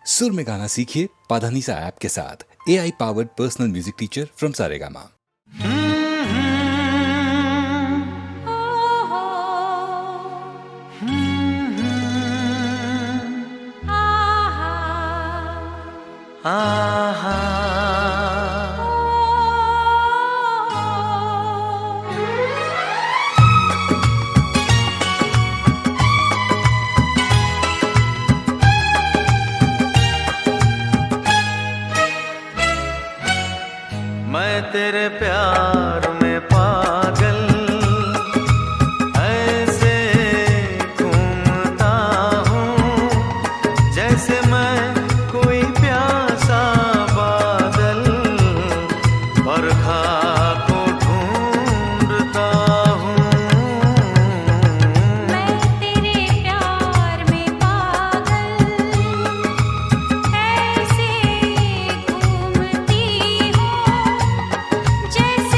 सुर में गाना सीखिए पाधानीसा ऐप के साथ। AI powered personal music teacher from Saregama. मैं तेरे प्यार में पागल ऐसे घूमता हूँ, जैसे मैं कोई प्यासा बादल बरखा को ढूंढता हूँ। मैं तेरे प्यार में पागल ऐसे घूमती हूँ, जैसे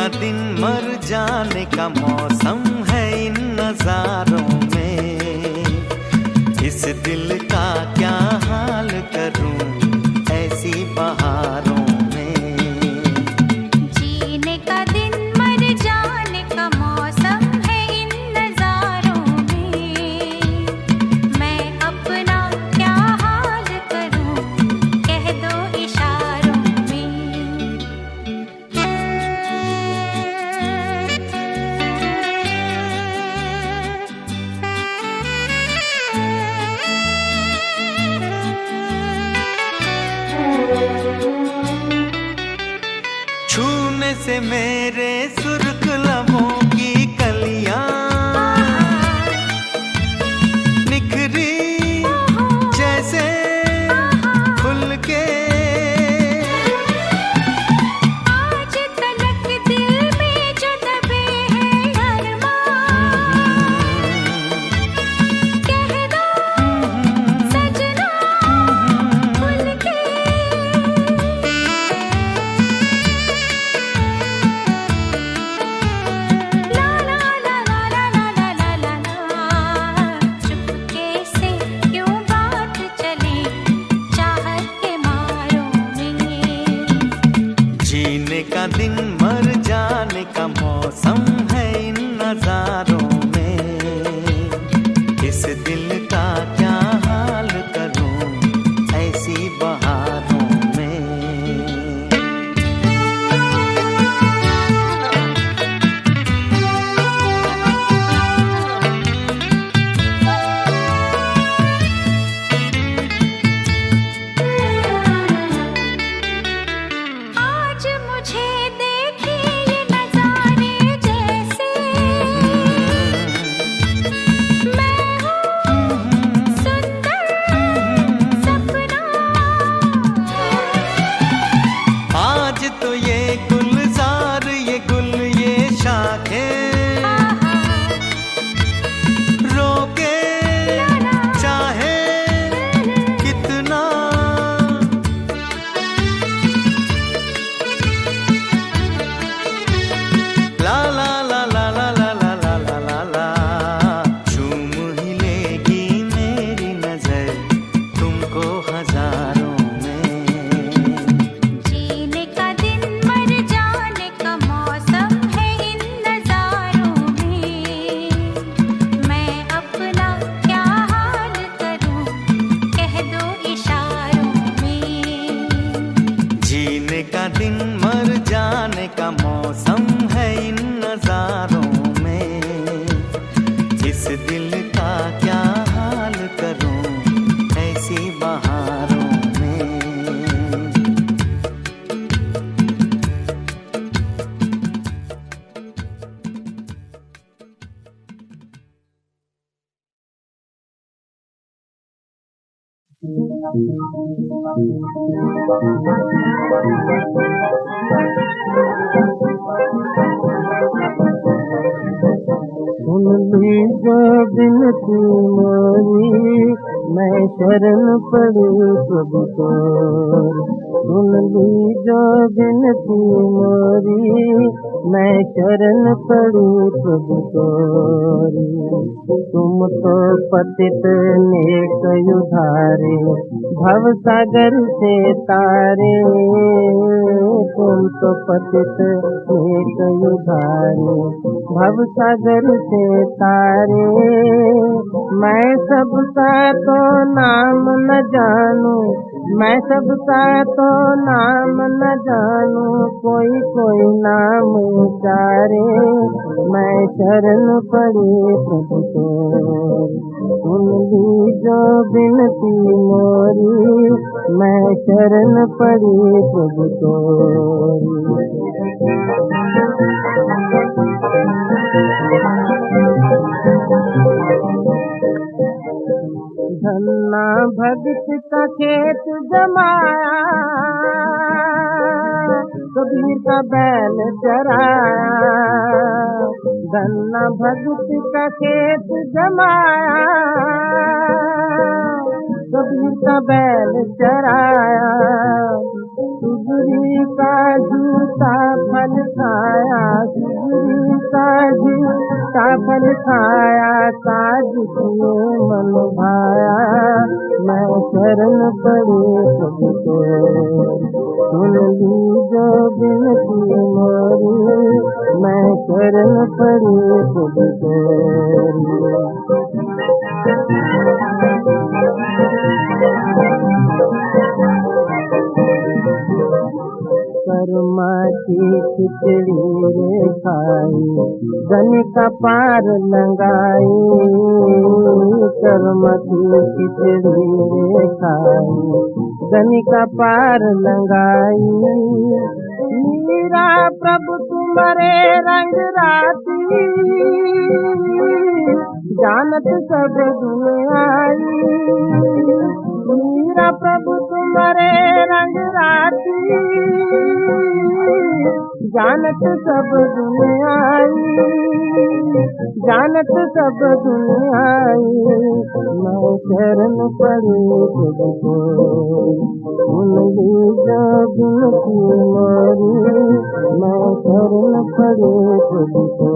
का दिन मर जाने का मौसम है इन नजारों में। इस दिल का क्या हाल करूं ऐसी बहारों में। जीने का दिन मर जाने का मौसम है इन नजारों में। मैं अपना क्या हाल करूं कह दो इशारों छूने से मेरे सुर्ख लबों की कलियां निखरी जैसे खुल के। आज तलक दिल में जो दबे हैं अरमान कह दो सजना खुल के। ला ला ला ला ला ला ला ला ला चुपके से क्यों बात चले चाहत के मारों में। जीने का दिन मर जाने का मौसम है इन नजारों में। इस दिल का क्या हाल करूं ऐसी बहारों में। आज मुझे देखे ये नजारे जैसे मैं हूँ सुंदर सपना। आज तो ये गुलजार ये गुल ये शाखें रोके चाहे कितना। ला ला ला ला ला ला ला ला ला ला ला चूम ही लेगी मेरी नजर तुमको हजारों में। जीने का दिन मर जाने का मौसम है इन नजारों में। मैं अपना क्या हाल करूं कह दो इशारों में। जीने का दिन मर जाने का मौसम है इन नजारों में। इस दिल का क्या हाल करूं ऐसी बहारों में। सुन लीजो बिनती मोरी मैं शरण पड़ी प्रभु को। सुन लीजो बिनती मोरी मैं शरण पड़ी प्रभु को। तुम तो पतित नेक उधारे भव सागर से तारे। तुम तो पतित नेक उधारे भव सागर से तारे। मैं सबका तो नाम न जानूं मैं सबका तो नाम न जानूं कोई कोई नाम उचारे। मैं शरण पड़ी प्रभु को। सुन लीजो बिनती मोरी मैं शरण पड़ी प्रभु को। धन्ना भगत का खेत जमाया कबीर का बैल चराया। धन्ना भगत का खेत जमाया कबीर का बैल चराया। सुगरी का जूता फल खाया, सुगरी का जूता फल खाया, काज किए मन भाया, मैं शरण पड़े प्रभु तेरे, सुन लीजो बिनती मोरी, मैं शरण पड़े प्रभु तेरे। कर्मा की खिचड़ी रे खाई, धन का पार लंगाई, कर्मा की खिचड़ी रे खाई, धन का पार लंगाई, मीरा प्रभु तुम्हारे रंग राती, जानत सब दुनियाई, मीरा प्रभु तुम्हारे रंग राती, जानत सब दुनियाई, जानत सब दुनियाई, मैं शरण पड़ी तुझको, सुन लीजो बिनती मोरी, मैं शरण पड़ी तुझको।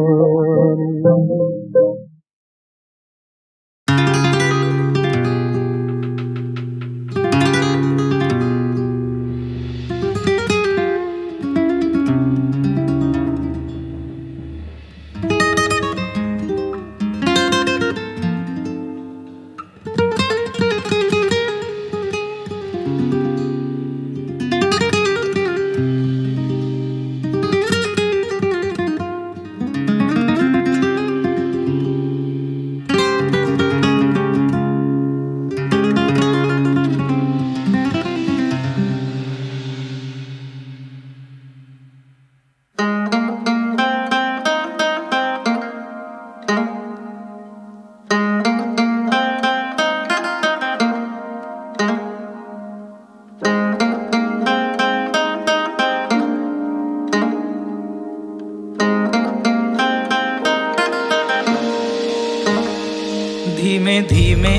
धीमे धीमे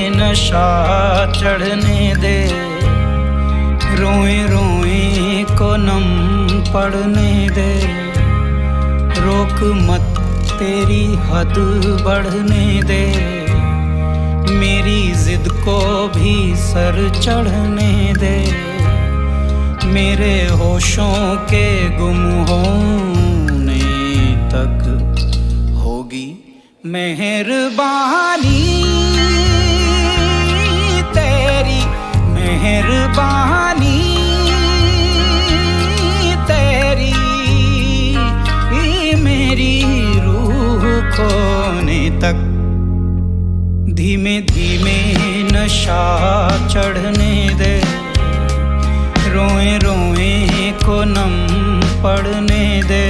नशा चढ़ने दे, रोए रोए को नम पड़ने दे, रोक मत तेरी हद बढ़ने दे, मेरी जिद को भी सर चढ़ने दे, मेरे होशों के गुम होने तक होगी मेहरबानी तेरी, मेहरबानी तेरी, मेरी रूह खोने तक। धीमे धीमे नशा चढ़ने दे, रोए रोए को नम पड़ने दे,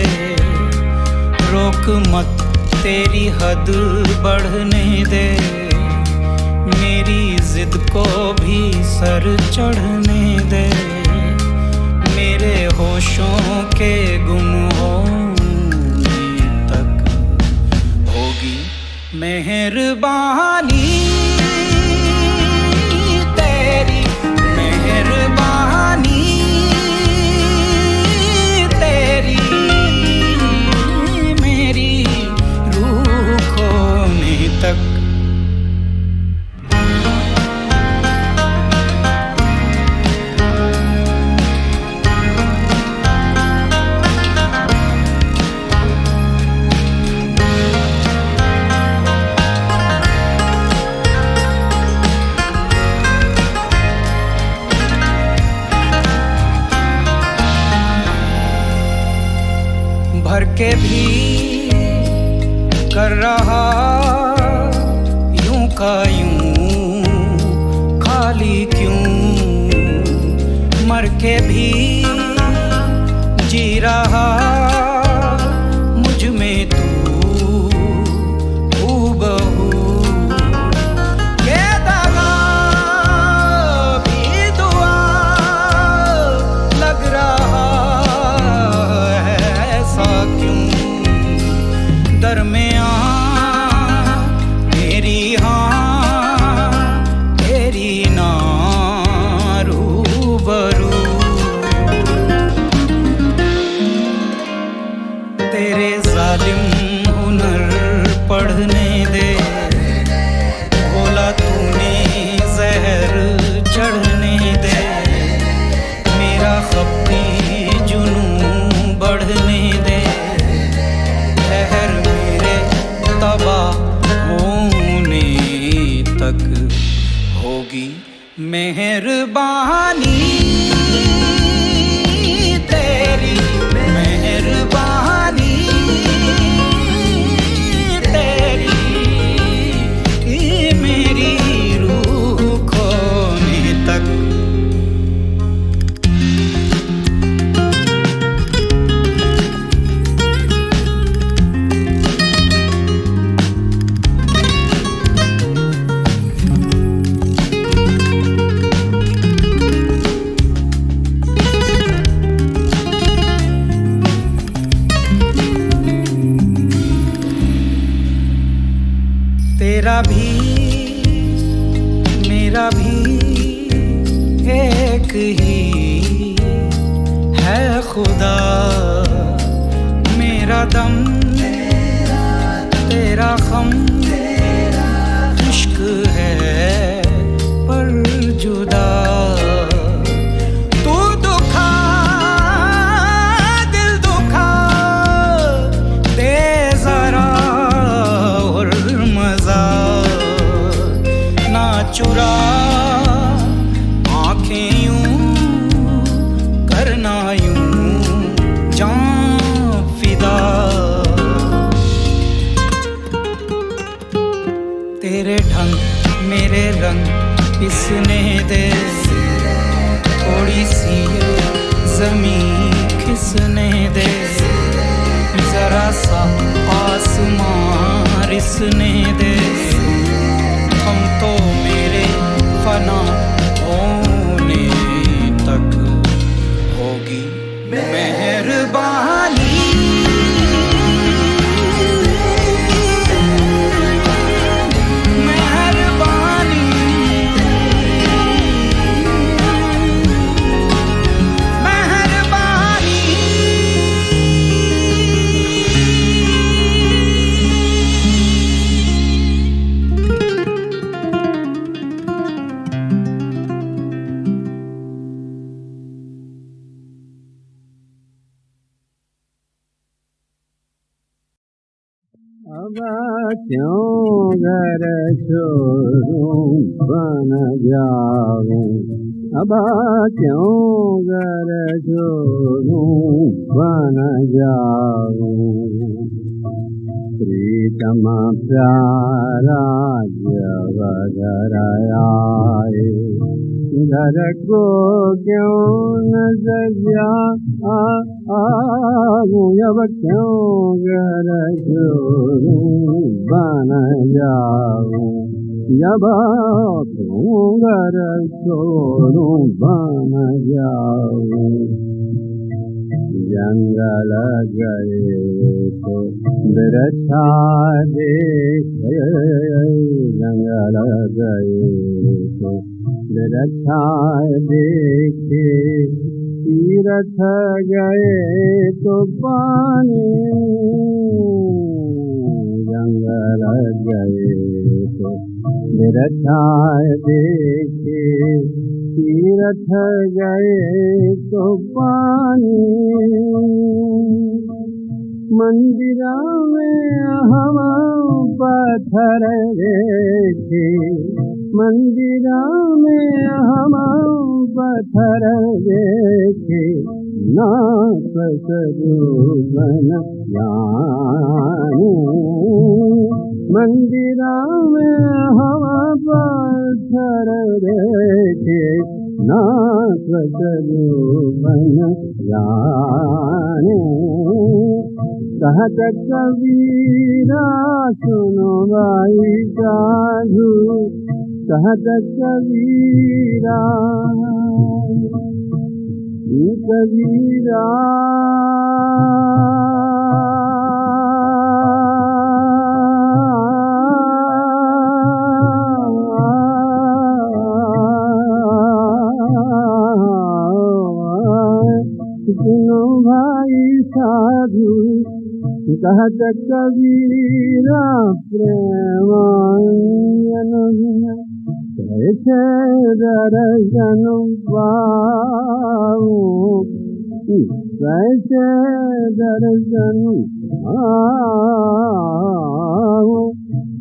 रोक मत तेरी हद बढ़ने दे, मेरी जिद को भी सर चढ़ने दे, मेरे होशों के गुम होने तक होगी मेहरबानी तेरी, मेहरबानी तेरी, मेरी रूह खोने तक। भर के भी कर रहा यूं का यूं, खाली क्यों, मर के भी जी रहा मुझ में तू हूबहू, ये दगा भी दुआ लग रहा है, ऐसा क्यों दरमियान मेहरबानी तेरी, मेहरबानी तेरी, मेरी रूह खोने तक। तेरा भी मेरा भी एक ही है खुदा, मेरा दम तेरा खम, इश्क है पर जुदा। तू दुखा दिल दुखा, दे जरा और मजा, ना चुरा आंखें यूं करना यूं जान फिदा। तेरे ढंग मेरे रंग किसने दे, थोड़ी सी जमीन किसने दे, जरा सा आसमां रिसने दे। हम तो मेरे फना होने तक होगी मेहरबानी। मेहरबानी मेहरबानी। अब क्यों घर छोड़ूं बन जाऊं, अब क्यों घर छोड़ूं बन जाऊं। प्रीतम प्यारा जब घर आए, घर को क्यों न सजा आऊं, अब क्यों घर छोड़ूं बन जाऊं, जब क्यों घर छोड़ूं बन जाऊं। जंगल गए तो बिरछा देखे, जंगल गए तो बिरछा देखे, तीरथ गए तो पानी, जंगल गए तो बिरछा देखे, तीरथ गए तो पानी। मंदिरा में हम पत्थर देखे, मंदिरा में हम पत्थर देखे, नाथ स्वरूपन जाने। मंदिरा में हम पत्थर देखे, नाथ स्वरूपन जाने। कहत कबीरा सुनो भाई साधु, कहत कबीरा कबीरा सुनो भाई साधु, कहत कबीरा प्रेमायन कैसे दर्शन पाऊं, कैसे दर्शन पाऊं।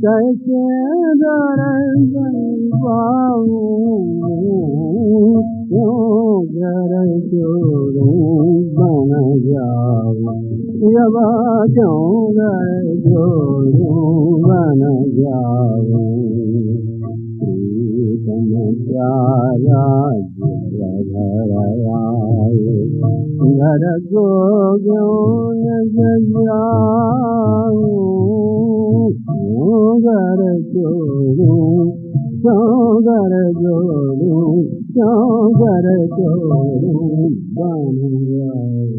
कैसे दर्शन पाऊं, क्यों घर छोड़ूं बन जाऊं, जब क्यों घर छोड़ूं बन जाऊं। प्रीतम प्यारा घर आए, घर को क्यों न सजाऊं, क्यों घर छोड़ूं, क्यों घर छोड़ूं, क्यों घर छोड़ूं बन जाऊं।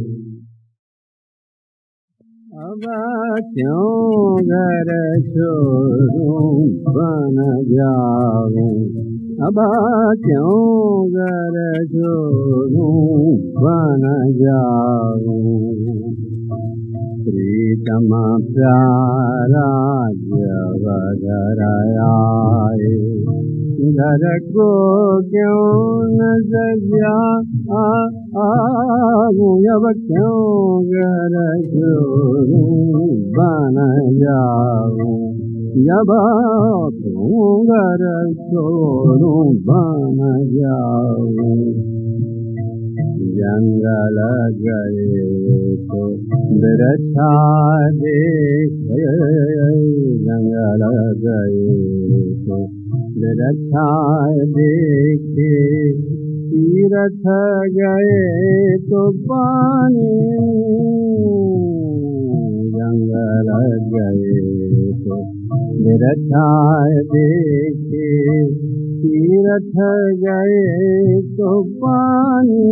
अब क्यों घर छोड़ूं बन जाऊं, अब क्यों घर छोड़ूं बन जाऊं। प्रीतम प्यारा जब घर आए, घर को क्यों न सजाऊं, अब क्यों घर छोड़ूं बन जाऊं, जब क्यों घर छोड़ूं बन जाऊं। जंगल गए तो बिरछा देखे, जंगल गए तो बिरछा देखे, तीरथ गए तो पानी, जंगल गए तो बिरछा देखे, तीरथ गए तो पानी।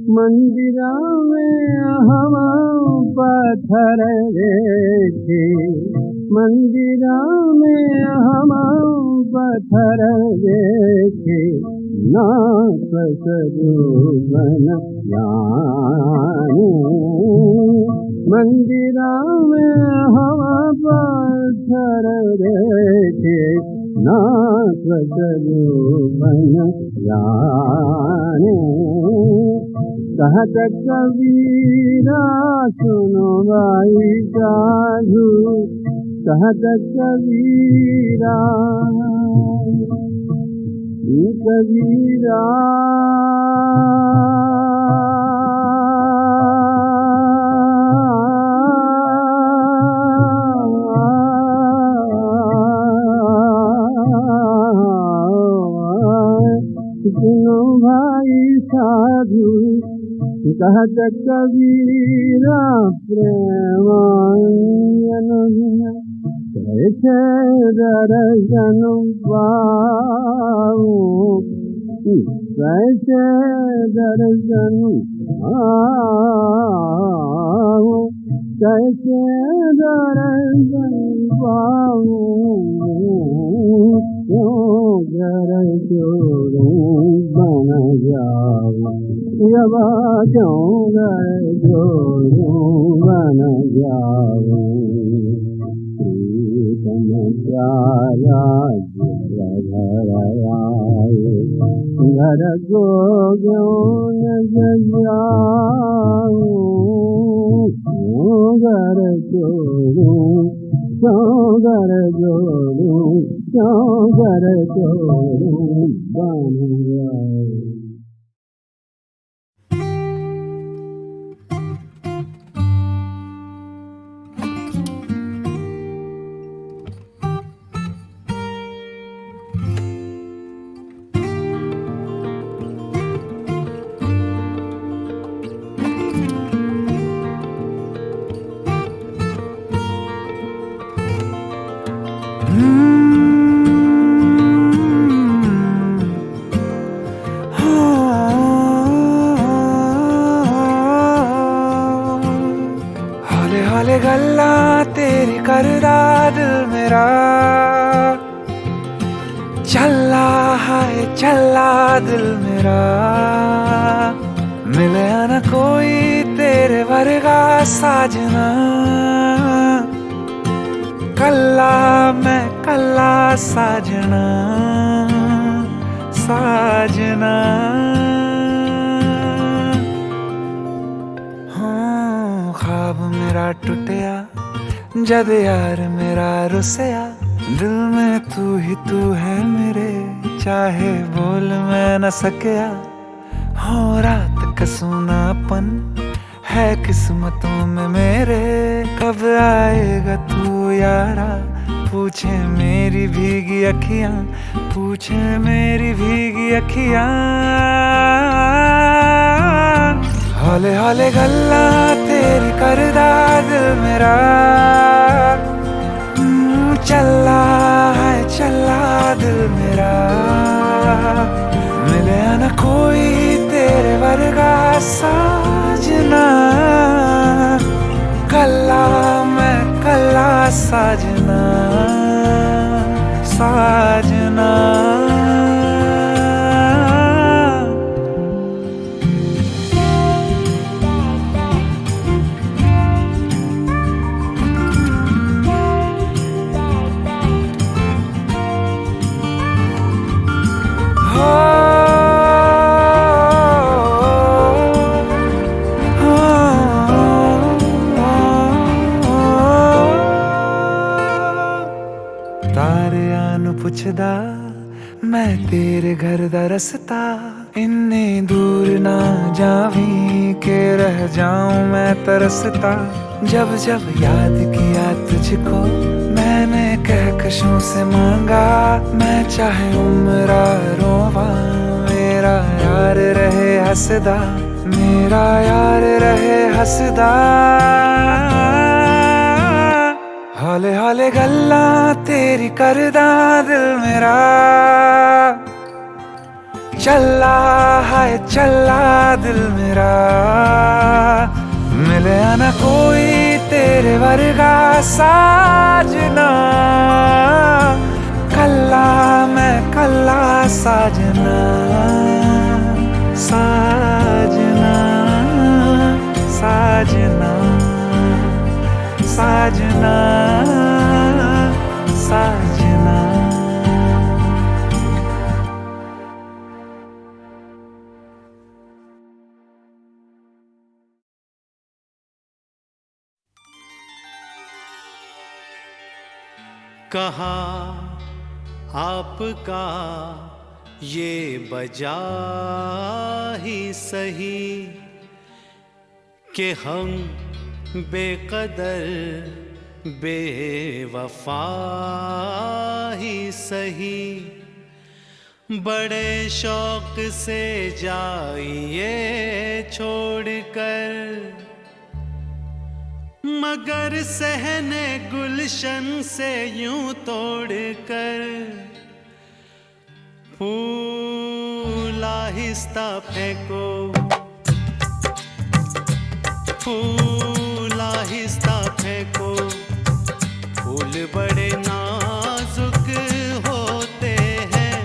मंदिरा में हम पत्थर देखे, मंदिरा में हम पत्थर देखे, नाथ स्वरूपन जाने। मंदिरा में हम पत्थर देखे, नाथ स्वरूपन जाने। कहत कबीरा सुनो भाई साधु, कहत कबीरा, कबीरा सुनो भाई साधु, कहत कबीरा प्रेमायन कैसे दर्शन पाऊं, कैसे दर्शन पाऊं, कैसे दर्शन पाऊं, क्यों घर छोड़ूं बन जाऊं, जब क्यों घर छोड़ूं बन जाऊं। प्रीतम प्यारा घर आए, घर को क्यों न सजाऊं, क्यों घर छोड़ूं, क्यों घर छोड़ूं, क्यों घर छोड़ूं बन जाऊं। हौले हौले गल्ला तेरी करदा दिल मेरा, चला हाय चला दिल मेरा। मिले न कोई तेरे वर्गा साजना, कल्ला मैं कल्ला साजना, साजना। हाँ ख्वाब मेरा टूटिया जद यार मेरा रुसया, दिल में तू ही तू है मेरे, चाहे बोल मैं न सकया। हो रात का सूनापन है किस्मतों में मेरे, कब आएगा तू यारा, पूछे मेरी भीगी अखियां, पूछे मेरी भीगी अखियां। हौले हौले गल्ला तेरी करदा दिल मेरा, चला है चला दिल मेरा। मिले न कोई तेरे वर्गा साजना, कल्ला मैं कल्ला साजना साजना। तारे आन पुछदा मैं तेरे घर दा रस्ता, इन्ने दूर ना जावी के रह जाऊं मैं तरसता। जब जब याद किया तुझको मैंने कहकशों से मांगा, मैं चाहे उम्र रोवा मेरा यार रहे हंसदा, मेरा यार रहे हंसदा। हौले हौले गल्ला तेरी करदा दिल मेरा, चला है चला दिल मेरा। मिले न कोई तेरे वर्गा साजना, कल्ला मैं कल्ला साजना साजना साजना साजना साजना। कहा आपका ये बजा ही सही कि हम बेकदर बेवफा ही सही, बड़े शौक से जाइए छोड़कर, मगर सहने गुलशन से यूं तोड़कर। फूल आहिस्ता फेंको, फूल आहिस्ता फेंको, फूल बड़े नाजुक होते हैं।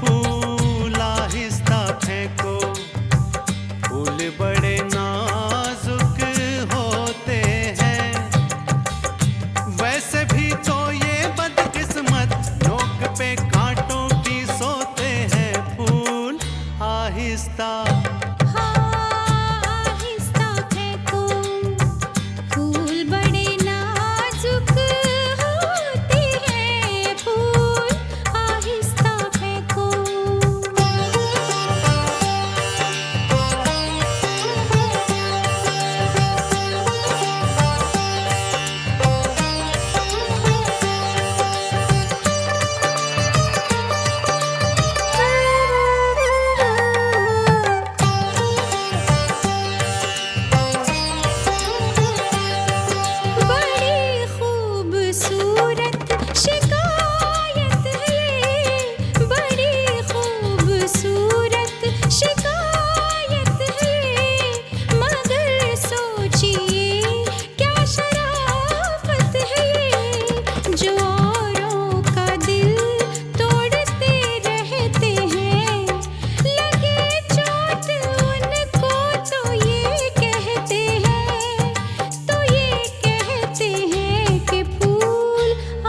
फूल आहिस्ता फेंको, फूल बड़े नाजुक होते हैं। वैसे भी तो ये बदकिस्मत नोक पे कांटों की सोते हैं। फूल आहिस्ता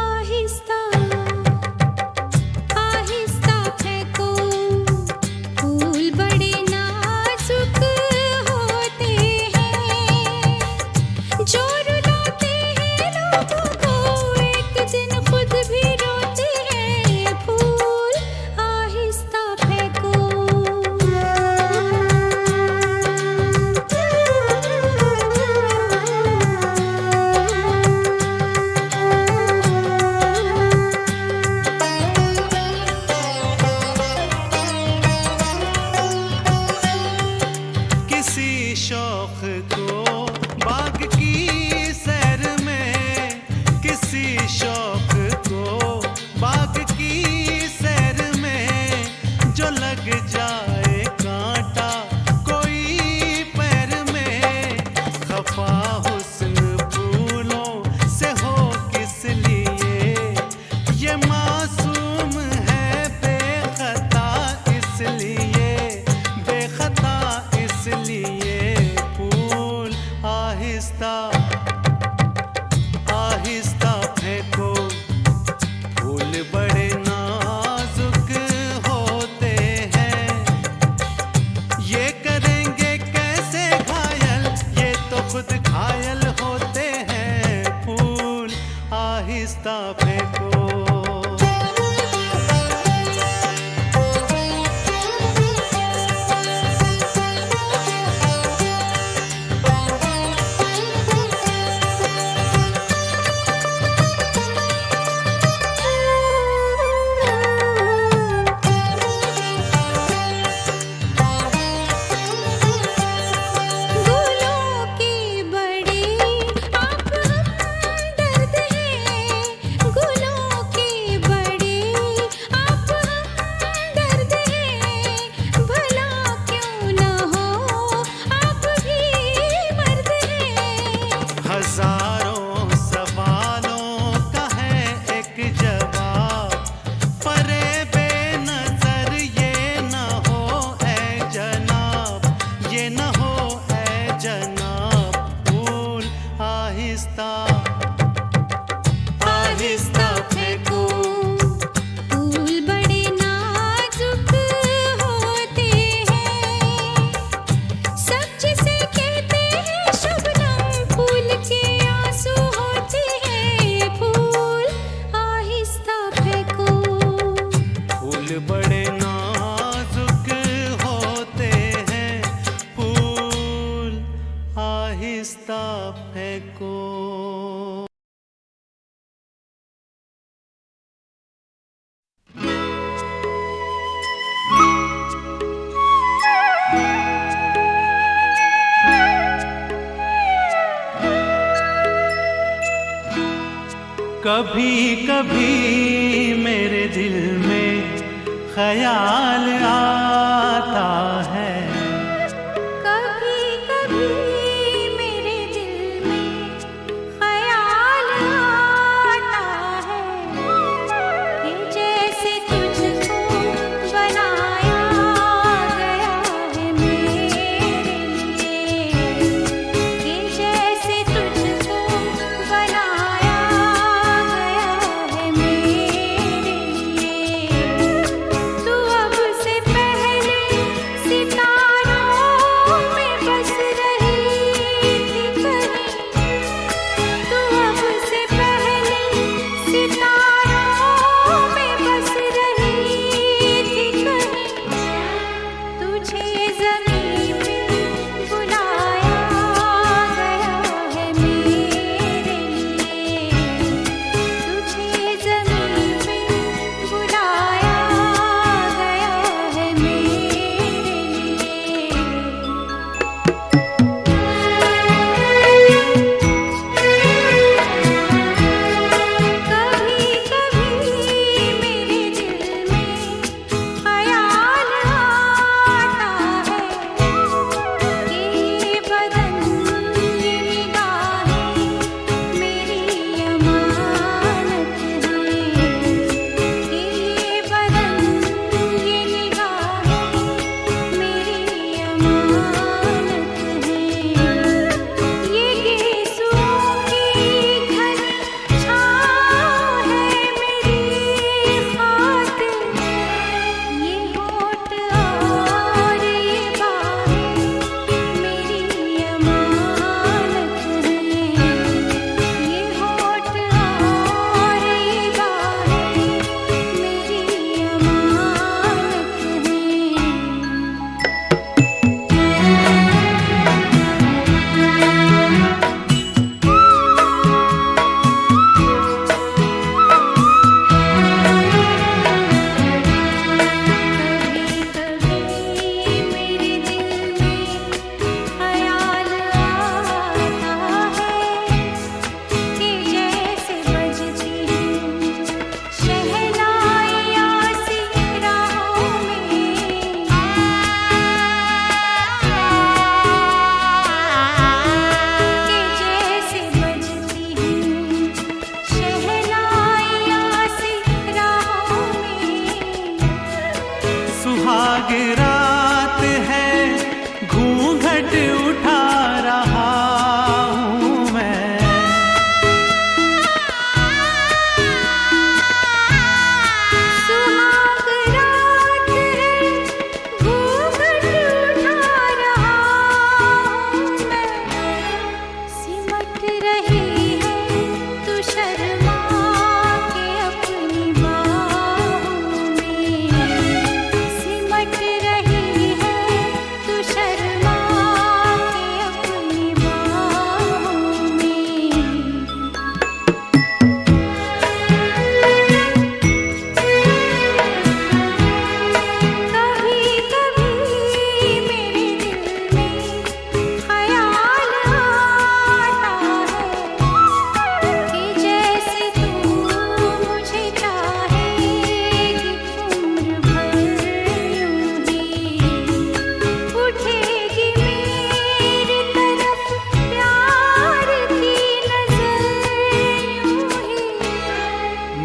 आहिस्ता शौक को बाग की सैर में जो लग जाए कांटा कोई पैर में, खफा हुस्न फूलों से हो किस लिए, ये मासूम है बेखता इसलिए, बेखता इसलिए। फूल आहिस्ता आहिस्ता फेंको, फूल बड़े नाजुक होते हैं, ये करेंगे कैसे घायल, ये तो खुद घायल होते हैं। फूल आहिस्ता फेंको। गुलों की बड़ी आप हमदर्द हैं, गुलों की बड़ी आप हमदर्द हैं, भला क्यों न हो आप भी मर्द हैं। हजारों सवालों का है एक जवाब, परे बेनजर ये न हो ऐ जनाब, ये न हो ऐ जनाब। फूल आहिस्ता आहिस्ता फेंको, फूल बड़े नाजुक होते हैं, सच से कहते हैं शबनम फूल के आंसू होते हैं। फूल आहिस्ता फेंको, फूल बड़े नाजुक होते हैं, फूल आहिस्ता फेंको। कभी कभी मेरे दिल में ख्याल आता है, कभी कभी मेरे दिल में ख्याल आता है कि जैसे तुझको बनाया गया है मेरे लिए, कि जैसे तुझको बनाया गया है मेरे लिए। तू अब से पहले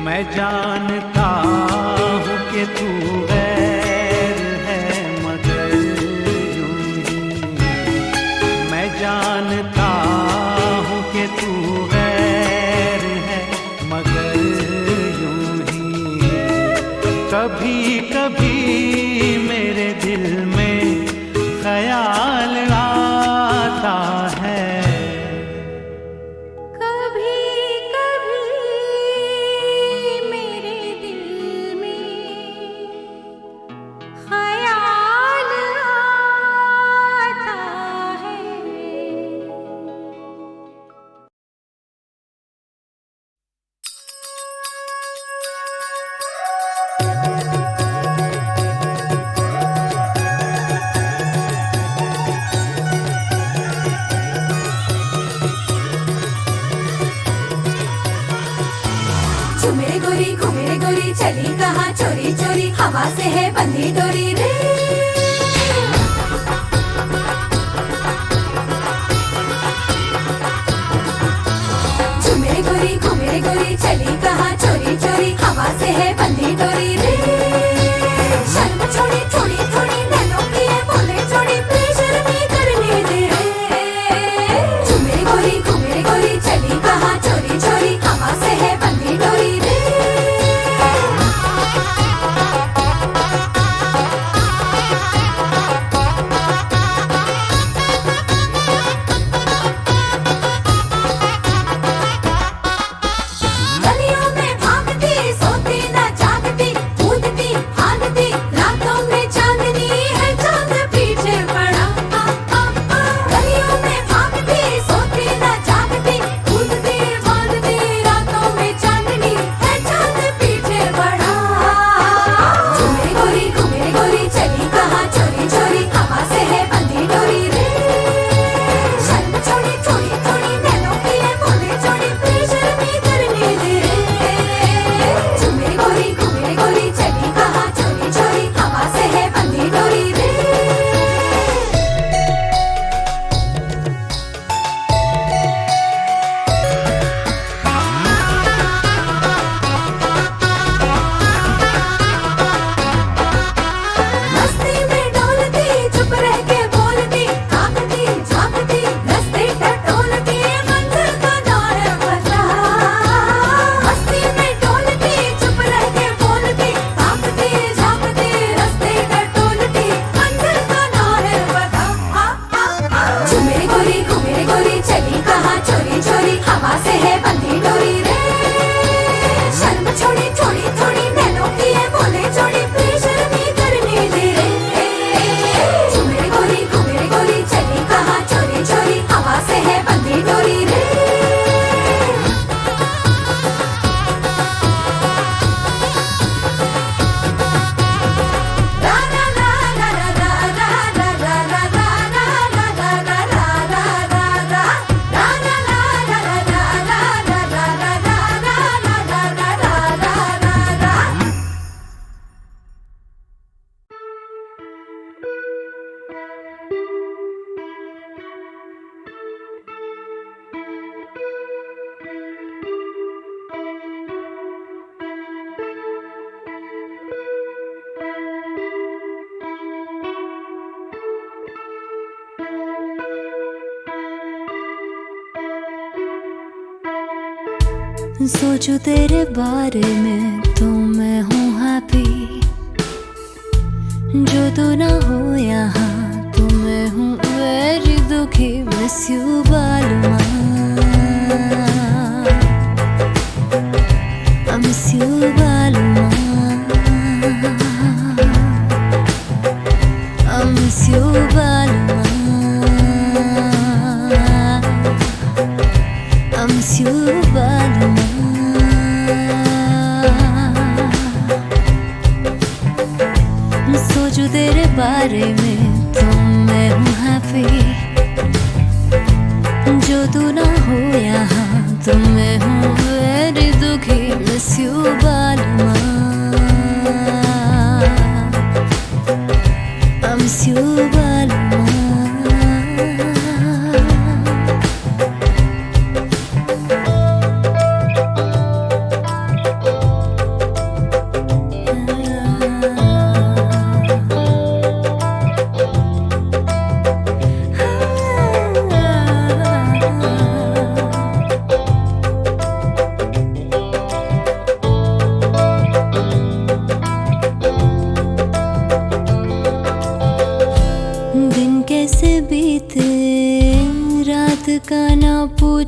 मैं जानता हूँ कि तू गैर है मगर यूं ही मैं जानता हूँ कि तू गैर है मगर यूं ही कभी कभी मेरे दिल में ख्याल आता है झूमे गोरी चली कहाँ चोरी चोरी हवा से है बंधी डोरी रे झूमे गोरी चली कहाँ चोरी चोरी हवा से है बंधी डोरी रे शर्म छोड़ी थोड़ी थोड़ी नैनों की है बोले छोड़ी बेशर्मी करने दे झूमे गोरी चली कहाँ चोरी चोरी हवा से है बंधी डोरी रे सोचूं तेरे बारे में तो मैं हूँ हैप्पी जो तू ना हो यहाँ तो मैं हूँ वेरी दुखी मिस यू बालुमा I miss you बालुमा I miss you बालुमा I miss you बालुमा सोचूं तेरे बारे में तो मैं हूँ हैप्पी जो तू ना हो यहाँ तो मैं हूँ वेरी दुखी मिस यू बालुमा I miss you बालुमा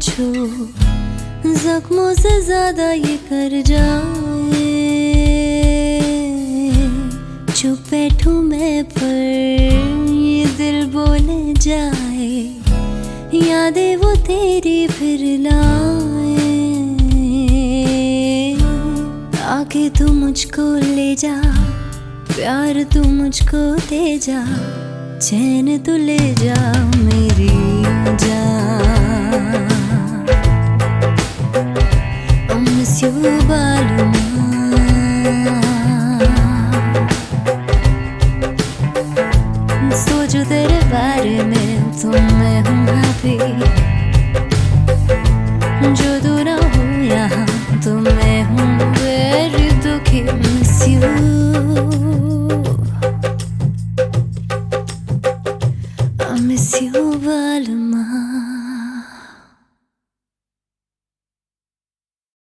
पूछो जख्मों से ज्यादा ये कर जाए। चुप बैठूं मैं पर ये दिल बोले जाए, यादें वो तेरी फिर लाए। आके तू मुझको ले जा, प्यार तू मुझको दे जा, चैन तू ले जा मेरी जान। I miss you बालमा, सोचो तेरे बारे में तो मैं हूँ happy। जो तू ना हो यहाँ तो मैं हूँ very दुखी। Miss you, I miss you बालमा।